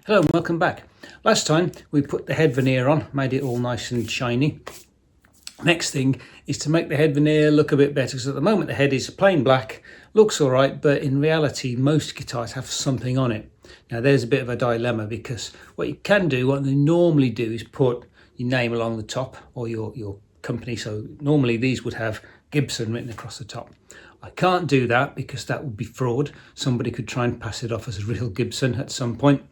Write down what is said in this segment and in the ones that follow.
Hello and welcome back. Last time we put the head veneer on, made it all nice and shiny. Next thing is to make the head veneer look a bit better, because at the moment the head is plain black, looks all right, but in reality most guitars have something on it. Now there's a bit of a dilemma, because what you can do, what they normally do, is put your name along the top or your company. So normally these would have Gibson written across the top. I can't do that because that would be fraud. Somebody could try and pass it off as a real Gibson at some point.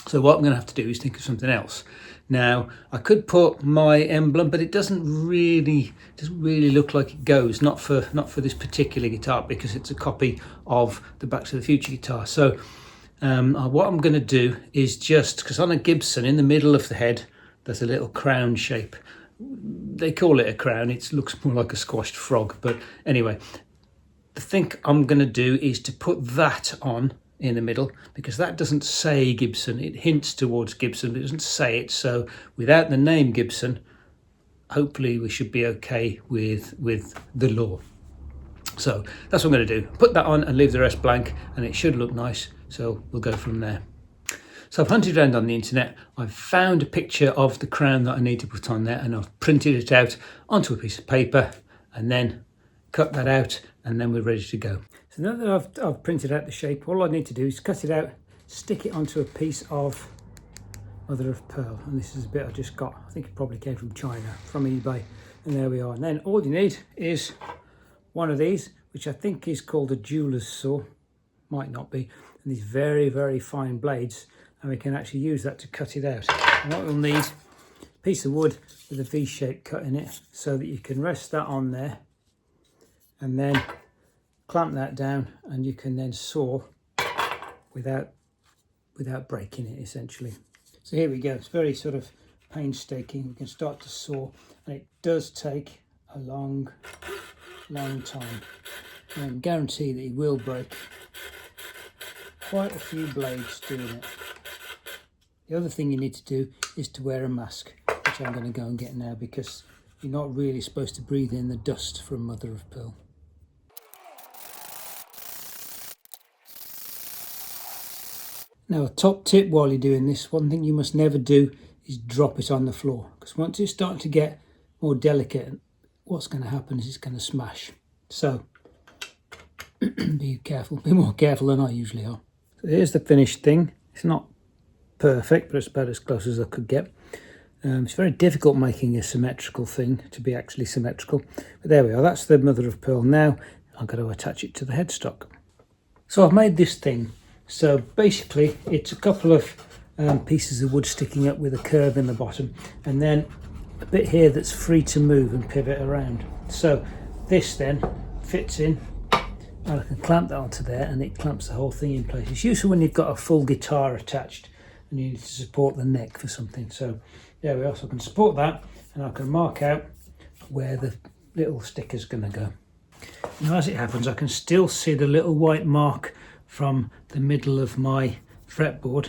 So what I'm going to have to do is think of something else. Now, I could put my emblem, but it doesn't really look like it goes. Not for this particular guitar, because it's a copy of the Back to the Future guitar. So what I'm going to do is just, because on a Gibson, in the middle of the head, there's a little crown shape. They call it a crown. It looks more like a squashed frog. But anyway, the thing I'm going to do is to put that on in the middle, because that doesn't say Gibson. It hints towards Gibson, but it doesn't say it. So without the name Gibson, hopefully we should be okay with the law. So that's what I'm going to do. Put that on and leave the rest blank, and it should look nice. So we'll go from there. So I've hunted around on the internet. I've found a picture of the crown that I need to put on there, and I've printed it out onto a piece of paper and then cut that out, and then we're ready to go. So now that I've printed out the shape, all I need to do is cut it out, stick it onto a piece of mother of pearl. And this is a bit I just got. I think it probably came from China, from eBay. And there we are. And then all you need is one of these, which I think is called a jeweler's saw. Might not be. And these very, very fine blades. And we can actually use that to cut it out. And what we'll need, a piece of wood with a V-shape cut in it, so that you can rest that on there. And then clamp that down, and you can then saw without breaking it, essentially. So here we go. It's very sort of painstaking. We can start to saw, and it does take a long time. I can guarantee that it will break. Quite a few blades doing it. The other thing you need to do is to wear a mask, which I'm going to go and get now, because you're not really supposed to breathe in the dust from mother of pearl. Now, a top tip while you're doing this, one thing you must never do is drop it on the floor, because once it's starting to get more delicate, what's going to happen is it's going to smash. So be careful, be more careful than I usually are. So here's the finished thing. It's not perfect, but it's about as close as I could get. It's very difficult making a symmetrical thing to be actually symmetrical, but there we are. That's the mother of pearl. Now I've got to attach it to the headstock. So I've made this thing. So basically it's a couple of pieces of wood sticking up with a curve in the bottom, and then a bit here that's free to move and pivot around. So this then fits in, and I can clamp that onto there, and it clamps the whole thing in place. It's useful when you've got a full guitar attached and you need to support the neck for something. So there we are. So I can support that, and I can mark out where the little sticker's going to go. Now, as it happens, I can still see the little white mark from the middle of my fretboard,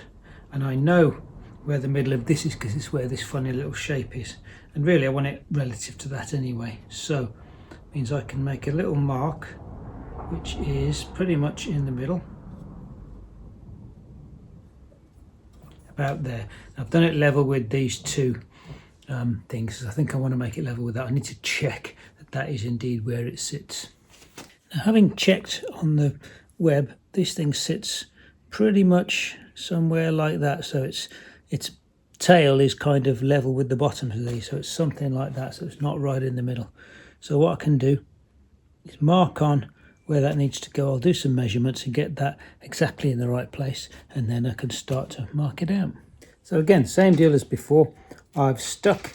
and I know where the middle of this is, because it's where this funny little shape is, and really I want it relative to that anyway. So it means I can make a little mark which is pretty much in the middle, about there. I've done it level with these two things. I think I want to make it level with that. I need to check that that is indeed where it sits. Now, having checked on the web, this thing sits pretty much somewhere like that. So its tail is kind of level with the bottoms of these. So it's something like that. So it's not right in the middle. So what I can do is mark on where that needs to go. I'll do some measurements and get that exactly in the right place, and then I can start to mark it out. So again, same deal as before. I've stuck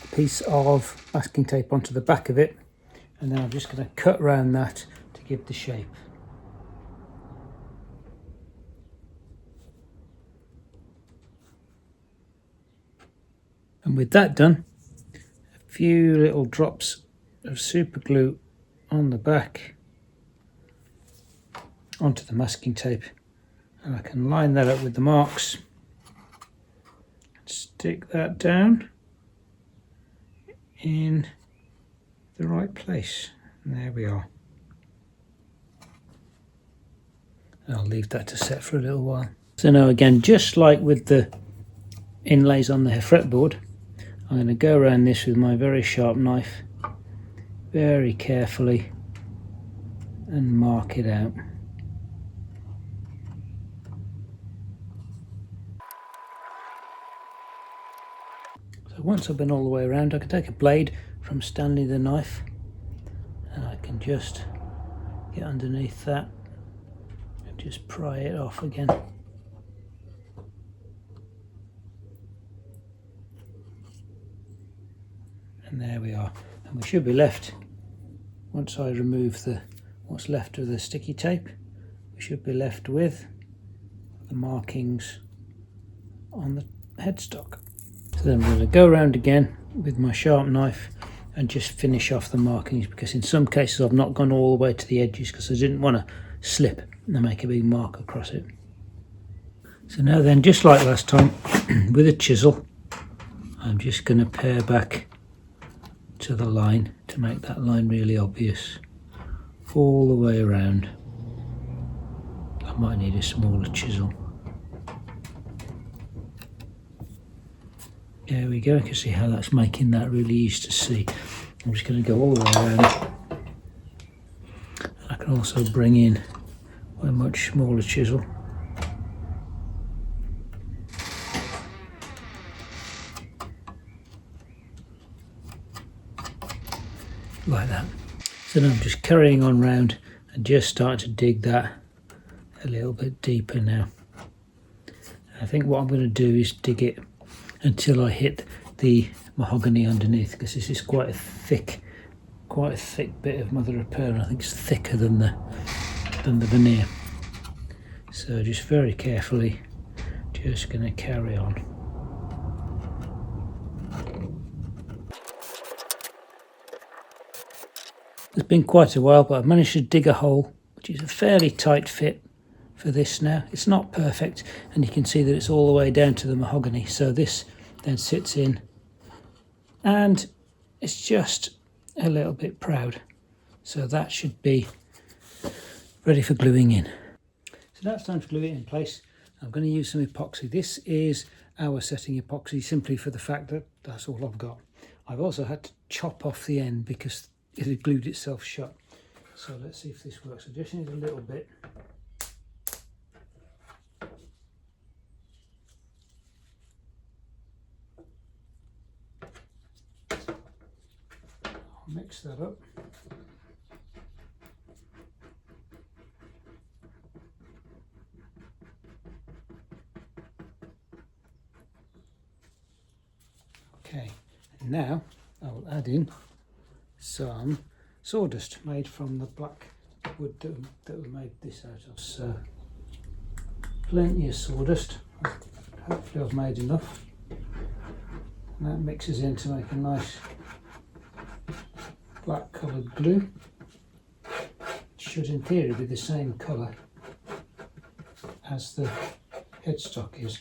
a piece of masking tape onto the back of it, and then I'm just going to cut around that to give the shape. And with that done, a few little drops of super glue on the back onto the masking tape, and I can line that up with the marks, stick that down in the right place, and there we are. I'll leave that to set for a little while. So now again, just like with the inlays on the fretboard, I'm going to go around this with my very sharp knife, very carefully, and mark it out. So once I've been all the way around, I can take a blade from Stanley the knife and I can just get underneath that and just pry it off again. And there we are. And we should be left, once I remove what's left of the sticky tape, we should be left with the markings on the headstock. So then I'm going to go around again with my sharp knife and just finish off the markings, because in some cases I've not gone all the way to the edges because I didn't want to slip and make a big mark across it. So now then, just like last time, with a chisel, I'm just going to pare back to the line to make that line really obvious all the way around. I might need a smaller chisel. There we go, you can see how that's making that really easy to see. I'm just going to go all the way around. I can also bring in a much smaller chisel. Like that. So now I'm just carrying on round and just starting to dig that a little bit deeper now. I think what I'm going to do is dig it until I hit the mahogany underneath, because this is quite a thick bit of mother of pearl, and I think it's thicker than the veneer. So just very carefully, just going to carry on. It's been quite a while, but I've managed to dig a hole, which is a fairly tight fit for this now. It's not perfect, and you can see that it's all the way down to the mahogany. So this then sits in, and it's just a little bit proud. So that should be ready for gluing in. So now it's time to glue it in place. I'm going to use some epoxy. This is our setting epoxy, simply for the fact that that's all I've got. I've also had to chop off the end because it had glued itself shut. So let's see if this works. I just need a little bit. I'll mix that up. Okay, and now I will add in some sawdust made from the black wood that we made this out of. So plenty of sawdust. Hopefully I've made enough. And that mixes in to make a nice black coloured glue. It should in theory be the same colour as the headstock is.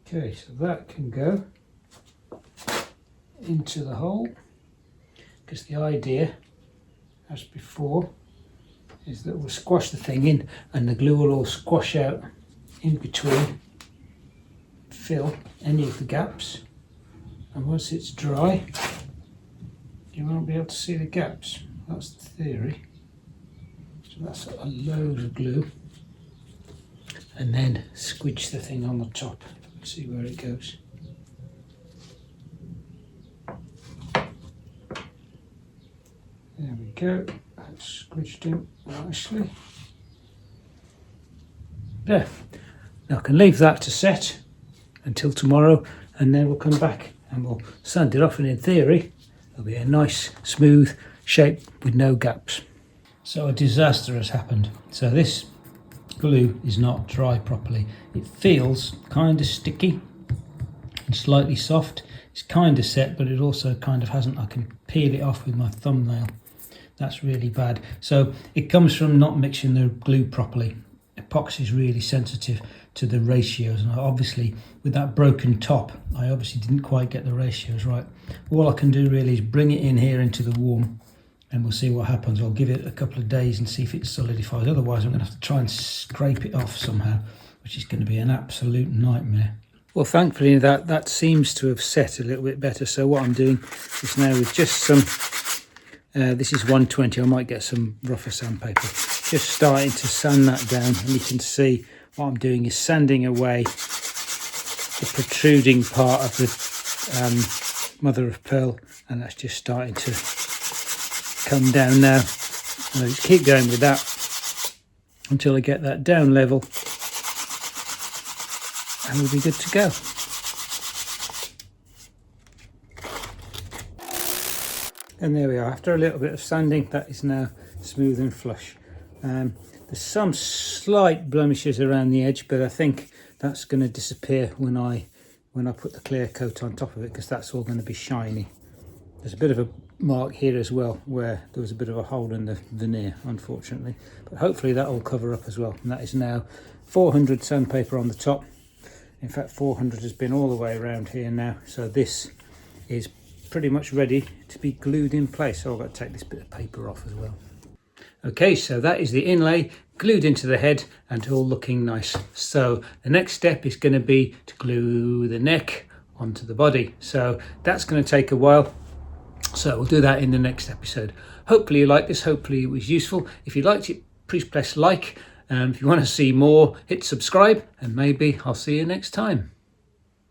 Okay, so that can go into the hole, because the idea, as before, is that we'll squash the thing in and the glue will all squash out in between, fill any of the gaps, and once it's dry you won't be able to see the gaps. That's the theory. So that's a load of glue, and then squidge the thing on the top. See where it goes. There we go. That's squished in nicely. There. Now I can leave that to set until tomorrow, and then we'll come back and we'll sand it off, and in theory it'll be a nice smooth shape with no gaps. So a disaster has happened. So this glue is not dry properly. It feels kind of sticky and slightly soft. It's kind of set, but it also kind of hasn't. I can peel it off with my thumbnail. That's really bad. So it comes from not mixing the glue properly. Epoxy is really sensitive to the ratios, and obviously with that broken top I obviously didn't quite get the ratios right. All I can do really is bring it in here into the warm and we'll see what happens. I'll give it a couple of days and see if it solidifies. Otherwise I'm going to have to try and scrape it off somehow, which is going to be an absolute nightmare. Well, thankfully that seems to have set a little bit better. So what I'm doing is now with just some, this is 120, I might get some rougher sandpaper, just starting to sand that down, and you can see what I'm doing is sanding away the protruding part of the mother of pearl, and that's just starting to come down now. And I'll just keep going with that until I get that down level, and we'll be good to go. And there we are. After a little bit of sanding, that is now smooth and flush. There's some slight blemishes around the edge, but I think that's going to disappear when I put the clear coat on top of it, because that's all going to be shiny. There's a bit of a mark here as well where there was a bit of a hole in the veneer, unfortunately, but hopefully that will cover up as well. And that is now 400 sandpaper on the top. In fact, 400 has been all the way around here now, so this is pretty much ready to be glued in place. So I've got to take this bit of paper off as well. Okay, so that is the inlay glued into the head and all looking nice. So the next step is going to be to glue the neck onto the body. So that's going to take a while. So we'll do that in the next episode. Hopefully you liked this. Hopefully it was useful. If you liked it, please press like. If you want to see more, hit subscribe, and maybe I'll see you next time.